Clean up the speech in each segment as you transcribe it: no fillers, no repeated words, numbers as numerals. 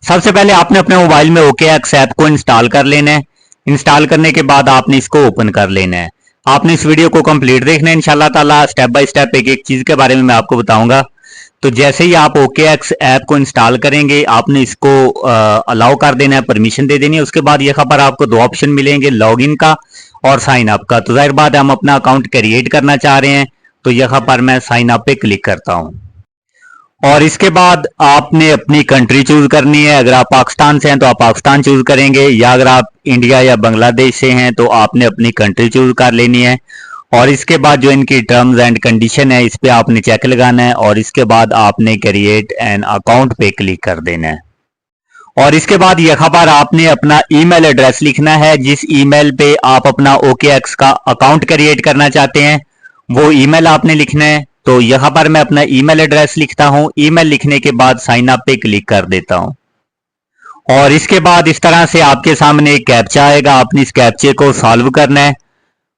सबसे पहले आपने अपने मोबाइल में OKX ऐप को इंस्टॉल कर लेना है। इंस्टॉल करने के बाद आपने इसको ओपन कर लेना है। आपने इस वीडियो को कंप्लीट देखना है, इंशाल्लाह ताला स्टेप बाय स्टेप एक एक चीज के बारे में मैं आपको बताऊंगा। तो जैसे ही आप OKX ऐप को इंस्टॉल करेंगे आपने इसको अलाउ कर देना है, परमिशन दे देनी है। उसके बाद यहाँ पर आपको दो ऑप्शन मिलेंगे, लॉगिन का और साइन अप का। तो जाहिर बात है हम अपना अकाउंट क्रिएट करना चाह रहे हैं, तो यहाँ पर मैं साइन अप पे क्लिक करता हूँ। और इसके बाद आपने अपनी कंट्री चूज करनी है। अगर आप पाकिस्तान से हैं तो आप पाकिस्तान चूज करेंगे, या अगर आप इंडिया या बांग्लादेश से हैं तो आपने अपनी कंट्री चूज कर लेनी है। और इसके बाद जो इनकी टर्म्स एंड कंडीशन है इस पे आपने चेक लगाना है, और इसके बाद आपने क्रिएट एन अकाउंट पे क्लिक कर देना है। और इसके बाद यहाँ पर आपने अपना ईमेल एड्रेस लिखना है, जिस ईमेल पे आप अपना OKX का अकाउंट क्रिएट करना चाहते हैं वो ईमेल आपने लिखना है। तो यहाँ पर मैं अपना ईमेल एड्रेस लिखता हूँ। ईमेल लिखने के बाद साइन अप पे क्लिक कर देता हूँ। और इसके बाद इस तरह से आपके सामने एक कैप्चा आएगा, आपने इस कैप्चे को सॉल्व करना है।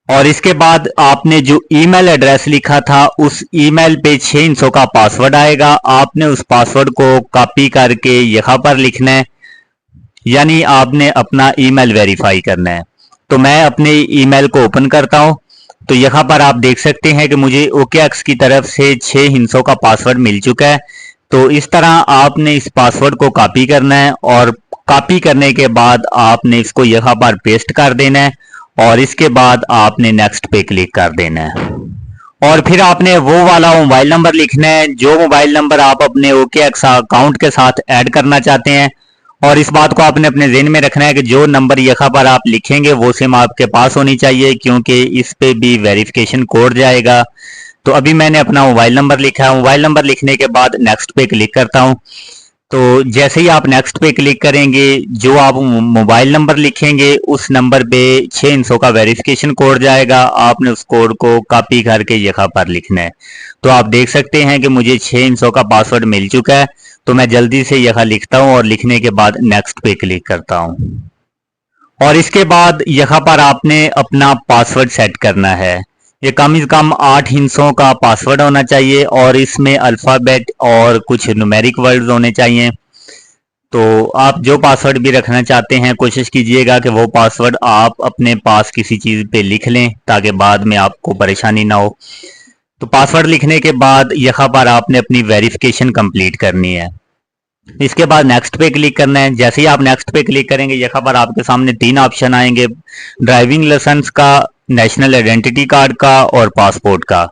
और इसके बाद आपने जो ईमेल एड्रेस लिखा था उस ईमेल पे 6 अंकों का पासवर्ड आएगा, आपने उस पासवर्ड को कॉपी करके यहाँ पर लिखना है, यानी आपने अपना ईमेल वेरीफाई करना है। तो मैं अपने ईमेल को ओपन करता हूं, तो यहाँ पर आप देख सकते हैं कि मुझे OKX की तरफ से 6 हिंसों का पासवर्ड मिल चुका है। तो इस तरह आपने इस पासवर्ड को कॉपी करना है, और कॉपी करने के बाद आपने इसको यहाँ पर पेस्ट कर देना है, और इसके बाद आपने नेक्स्ट पे क्लिक कर देना है। और फिर आपने वो वाला मोबाइल नंबर लिखना है जो मोबाइल नंबर आप अपने OKX अकाउंट के साथ ऐड करना चाहते हैं। और इस बात को आपने अपने ज़हन में रखना है कि जो नंबर यहाँ पर आप लिखेंगे वो सिम आपके पास होनी चाहिए, क्योंकि इस पे भी वेरिफिकेशन कोड जाएगा। तो अभी मैंने अपना मोबाइल नंबर लिखा है। मोबाइल नंबर लिखने के बाद नेक्स्ट पे क्लिक करता हूँ। तो जैसे ही आप नेक्स्ट पे क्लिक करेंगे, जो आप मोबाइल नंबर लिखेंगे उस नंबर पे 6 अंकों का वेरिफिकेशन कोड जाएगा, आपने उस कोड को कॉपी करके यहाँ पर लिखना है। तो आप देख सकते हैं कि मुझे 6 अंकों का पासवर्ड मिल चुका है। तो मैं जल्दी से यहाँ लिखता हूँ और लिखने के बाद नेक्स्ट पे क्लिक करता हूँ। और इसके बाद यहाँ पर आपने अपना पासवर्ड सेट करना है। ये कम से कम 8 हिंसों का पासवर्ड होना चाहिए, और इसमें अल्फ़ाबेट और कुछ न्यूमेरिक वर्ड्स होने चाहिए। तो आप जो पासवर्ड भी रखना चाहते हैं कोशिश कीजिएगा कि वो पासवर्ड आप अपने पास किसी चीज़ पे लिख लें, ताकि बाद में आपको परेशानी ना हो। तो पासवर्ड लिखने के बाद यहाँ पर आपने अपनी वेरिफिकेशन कंप्लीट करनी है। इसके बाद नेक्स्ट पे क्लिक करना है। जैसे ही आप नेक्स्ट पे क्लिक करेंगे यहाँ पर आपके सामने 3 ऑप्शन आएंगे, ड्राइविंग लाइसेंस का, नेशनल आइडेंटिटी कार्ड का और पासपोर्ट का।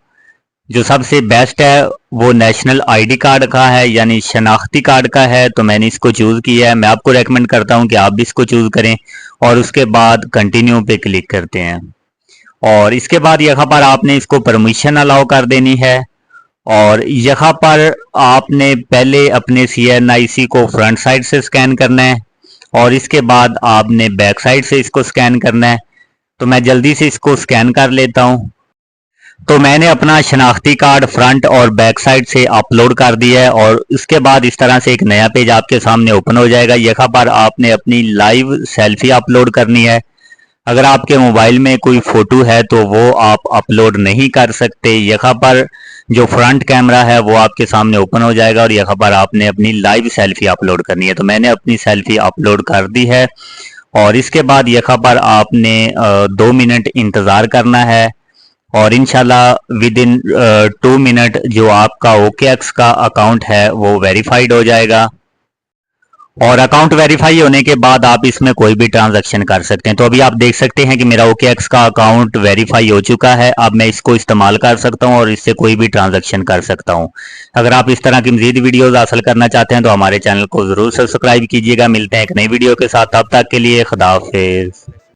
जो सबसे बेस्ट है वो नेशनल ID कार्ड का है, यानी शनाख्ती कार्ड का है। तो मैंने इसको चूज़ किया है। मैं आपको रेकमेंड करता हूँ कि आप भी इसको चूज़ करें, और उसके बाद कंटिन्यू पे क्लिक करते हैं। और इसके बाद यहाँ पर आपने इसको परमिशन अलाउ कर देनी है। और यहाँ पर आपने पहले अपने CNIC को फ्रंट साइड से स्कैन करना है, और इसके बाद आपने बैक साइड से इसको स्कैन करना है। तो मैं जल्दी से इसको स्कैन कर लेता हूँ। तो मैंने अपना शनाख्ती कार्ड फ्रंट और बैक साइड से अपलोड कर दिया है, और उसके बाद इस तरह से एक नया पेज आपके सामने ओपन हो जाएगा। यहाँ पर आपने अपनी लाइव सेल्फी अपलोड करनी है। अगर आपके मोबाइल में कोई फोटो है तो वो आप अपलोड नहीं कर सकते। यहाँ पर जो फ्रंट कैमरा है वो आपके सामने ओपन हो जाएगा, और यहाँ पर आपने अपनी लाइव सेल्फी अपलोड करनी है। तो मैंने अपनी सेल्फी अपलोड कर दी है, और इसके बाद यहाँ पर आपने 2 मिनट इंतज़ार करना है, और इंशाल्लाह विद इन 2 मिनट जो आपका OKX का अकाउंट है वो वेरीफाइड हो जाएगा। और अकाउंट वेरीफाई होने के बाद आप इसमें कोई भी ट्रांजैक्शन कर सकते हैं। तो अभी आप देख सकते हैं कि मेरा OKX का अकाउंट वेरीफाई हो चुका है। अब मैं इसको इस्तेमाल कर सकता हूं और इससे कोई भी ट्रांजैक्शन कर सकता हूं। अगर आप इस तरह की मजीद वीडियोस हासिल करना चाहते हैं तो हमारे चैनल को जरूर सब्सक्राइब कीजिएगा। मिलते हैं एक नई वीडियो के साथ, तब तक के लिए खुदा हाफिज।